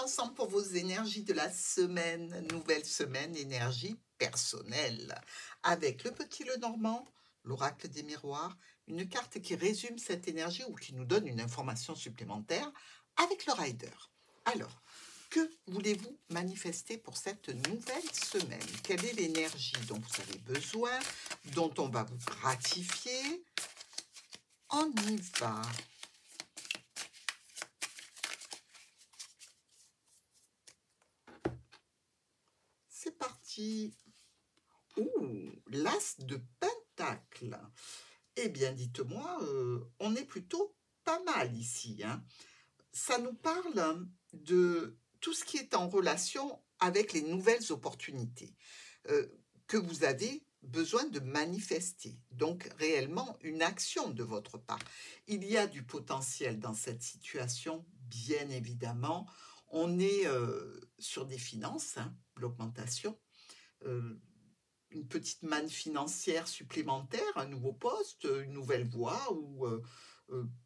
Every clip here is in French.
ensemble pour vos énergies de la semaine, nouvelle semaine, énergie personnelle. Avec le petit Lenormand, l'oracle des miroirs, une carte qui résume cette énergie ou qui nous donne une information supplémentaire avec le rider. Alors, que voulez-vous manifester pour cette nouvelle semaine? Quelle est l'énergie dont vous avez besoin, dont on va vous gratifier? On y va. C'est parti. Ouh, l'as de pentacle. Eh bien, dites-moi, on est plutôt pas mal ici, hein. Ça nous parle de tout ce qui est en relation avec les nouvelles opportunités que vous avez besoin de manifester. Donc, réellement, une action de votre part. Il y a du potentiel dans cette situation, bien évidemment. On est sur des finances, hein, l'augmentation, une petite manne financière supplémentaire, un nouveau poste, une nouvelle voie ou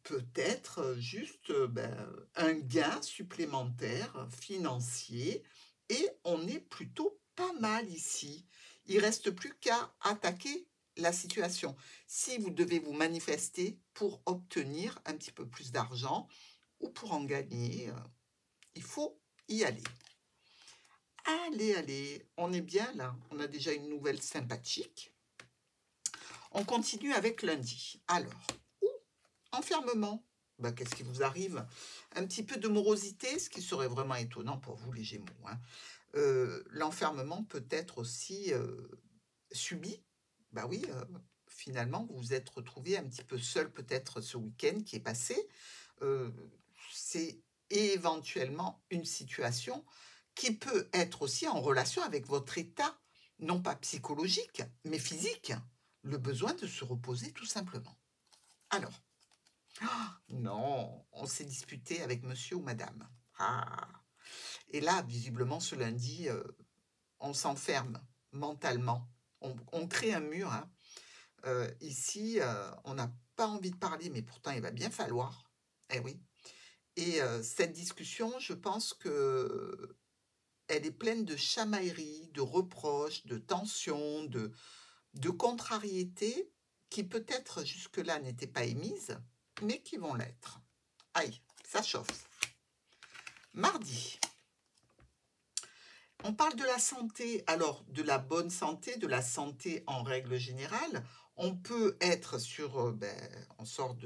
peut-être juste un gain supplémentaire financier et on est plutôt pas mal ici. Il ne reste plus qu'à attaquer la situation. Si vous devez vous manifester pour obtenir un petit peu plus d'argent ou pour en gagner, il faut y aller. Allez, allez, on est bien là. On a déjà une nouvelle sympathique. On continue avec lundi. Alors, enfermement. Ben, qu'est-ce qui vous arrive? Un petit peu de morosité, ce qui serait vraiment étonnant pour vous, les Gémeaux, hein. L'enfermement peut être aussi subi. Ben oui, finalement, vous vous êtes retrouvé un petit peu seul peut-être ce week-end qui est passé. C'est éventuellement une situation qui peut être aussi en relation avec votre état, non pas psychologique, mais physique, le besoin de se reposer tout simplement. Alors, non, on s'est disputé avec monsieur ou madame. Ah. Et là, visiblement, ce lundi, on s'enferme mentalement. On crée un mur, hein. Ici, on n'a pas envie de parler, mais pourtant, il va bien falloir. Eh oui. Et cette discussion, je pense que elle est pleine de chamailleries, de reproches, de tensions, de contrariétés qui peut-être jusque-là n'étaient pas émises, mais qui vont l'être. Aïe, ça chauffe. Mardi, on parle de la santé, alors de la bonne santé, de la santé en règle générale. On peut être sur, on sort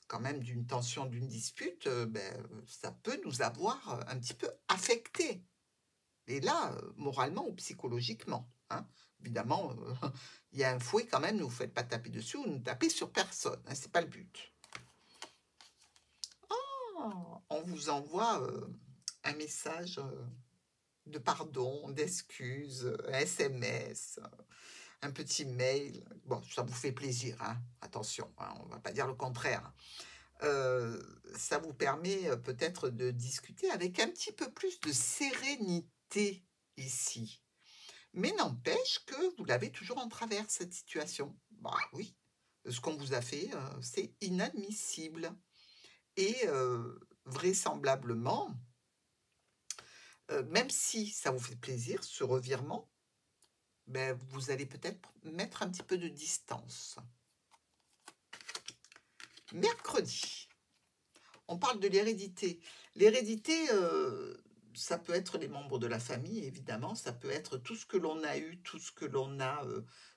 quand même d'une tension, d'une dispute, ça peut nous avoir un petit peu affecté. Et là, moralement ou psychologiquement, hein. Évidemment, il y a un fouet quand même, ne vous faites pas taper dessus ou ne tapez sur personne, hein, c'est pas le but. Oh, on vous envoie un message de pardon, d'excuses, un SMS, un petit mail. Bon, ça vous fait plaisir, hein. Attention, hein, on ne va pas dire le contraire. Ça vous permet peut-être de discuter avec un petit peu plus de sérénité ici. Mais n'empêche que vous l'avez toujours en travers, cette situation. Bah oui, ce qu'on vous a fait, c'est inadmissible. Et vraisemblablement, même si ça vous fait plaisir, ce revirement, vous allez peut-être mettre un petit peu de distance. Mercredi, on parle de l'hérédité. L'hérédité, ça peut être les membres de la famille, évidemment, ça peut être tout ce que l'on a eu, tout ce que l'on a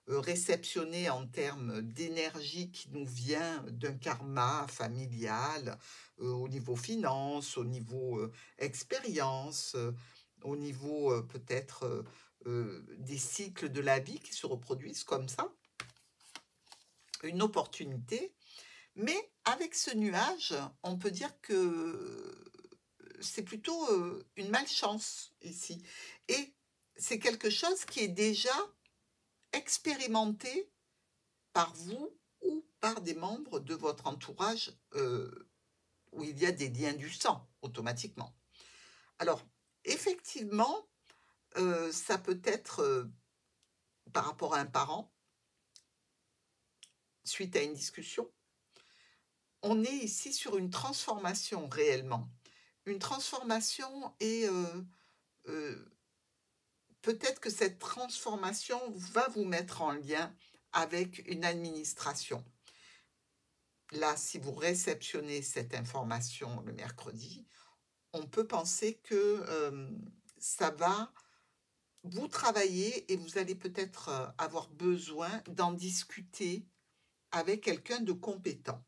réceptionné en termes d'énergie qui nous vient d'un karma familial, au niveau finance, au niveau expérience, au niveau peut-être des cycles de la vie qui se reproduisent comme ça. Une opportunité. Mais avec ce nuage, on peut dire que c'est plutôt une malchance ici. Et c'est quelque chose qui est déjà expérimenté par vous ou par des membres de votre entourage où il y a des liens du sang automatiquement. Alors, effectivement, ça peut être par rapport à un parent, suite à une discussion. On est ici sur une transformation réellement. une transformation et peut-être que cette transformation va vous mettre en lien avec une administration. Là, si vous réceptionnez cette information le mercredi, on peut penser que ça va vous travailler et vous allez peut-être avoir besoin d'en discuter avec quelqu'un de compétent.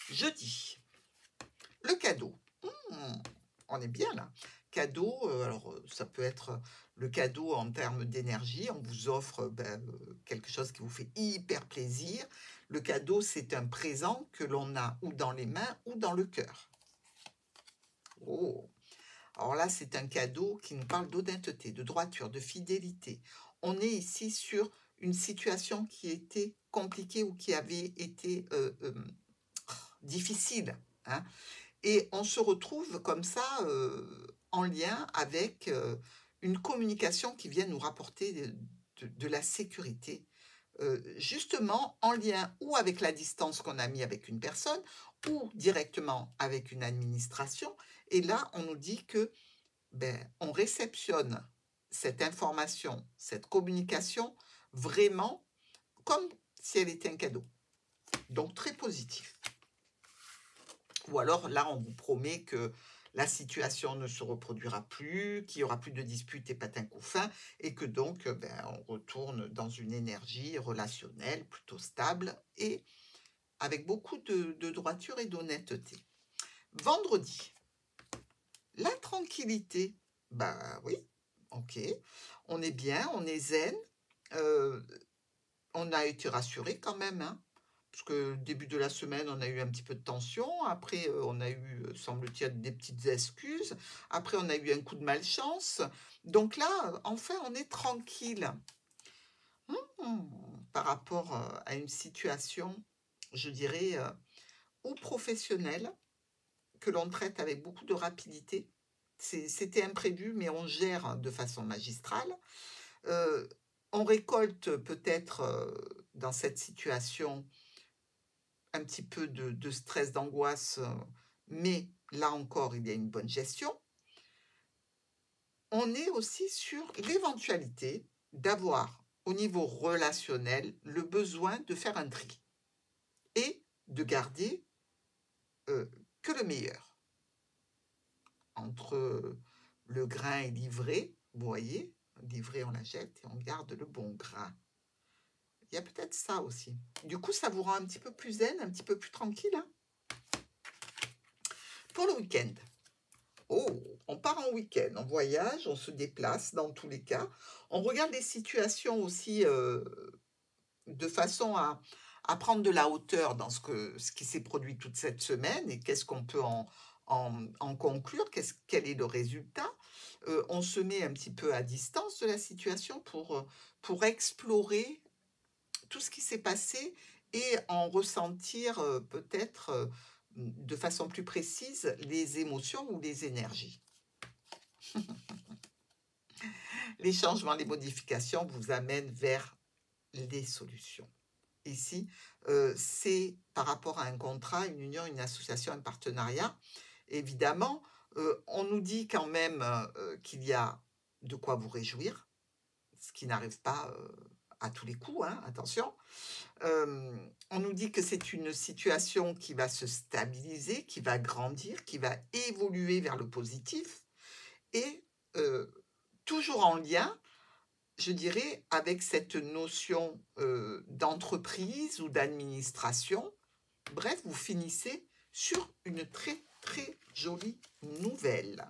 Jeudi, le cadeau. On est bien là. Cadeau, alors ça peut être le cadeau en termes d'énergie. On vous offre quelque chose qui vous fait hyper plaisir. Le cadeau, c'est un présent que l'on a ou dans les mains ou dans le cœur. Oh! Alors là, c'est un cadeau qui nous parle d'honnêteté, de droiture, de fidélité. On est ici sur une situation qui était compliquée ou qui avait été difficile, hein. Et on se retrouve comme ça en lien avec une communication qui vient nous rapporter de la sécurité, justement en lien ou avec la distance qu'on a mis avec une personne ou directement avec une administration. Et là, on nous dit que on réceptionne cette information, cette communication vraiment comme si elle était un cadeau. Donc très positif. Ou alors là, on vous promet que la situation ne se reproduira plus, qu'il n'y aura plus de disputes et patins couffins, et que donc on retourne dans une énergie relationnelle plutôt stable et avec beaucoup de droiture et d'honnêteté. Vendredi, la tranquillité. Oui, ok. On est bien, on est zen. On a été rassuré quand même, hein. Parce que début de la semaine, on a eu un petit peu de tension. Après, on a eu, semble-t-il, des petites excuses. Après, on a eu un coup de malchance. Donc là, enfin, on est tranquille. Par rapport à une situation, je dirais, ou professionnelle, que l'on traite avec beaucoup de rapidité. C'était imprévu, mais on gère de façon magistrale. On récolte peut-être dans cette situation un petit peu de stress, d'angoisse, mais là encore, il y a une bonne gestion. On est aussi sur l'éventualité d'avoir, au niveau relationnel, le besoin de faire un tri et de garder que le meilleur. Entre le grain et l'ivraie, vous voyez, l'ivraie, on la jette et on garde le bon grain. Il y a peut-être ça aussi. Du coup, ça vous rend un petit peu plus zen, un petit peu plus tranquille, hein. Pour le week-end. On part en week-end, on voyage, on se déplace dans tous les cas. On regarde les situations aussi de façon à prendre de la hauteur dans ce qui s'est produit toute cette semaine et qu'est-ce qu'on peut en conclure, quel est le résultat. On se met un petit peu à distance de la situation pour explorer tout ce qui s'est passé et en ressentir peut-être de façon plus précise les émotions ou les énergies. Les changements, les modifications vous amènent vers les solutions. Ici, c'est par rapport à un contrat, une union, une association, un partenariat. Évidemment, on nous dit quand même qu'il y a de quoi vous réjouir, ce qui n'arrive pas à tous les coups, hein, attention. On nous dit que c'est une situation qui va se stabiliser, qui va grandir, qui va évoluer vers le positif et toujours en lien, je dirais, avec cette notion d'entreprise ou d'administration. Bref, vous finissez sur une très, très jolie nouvelle.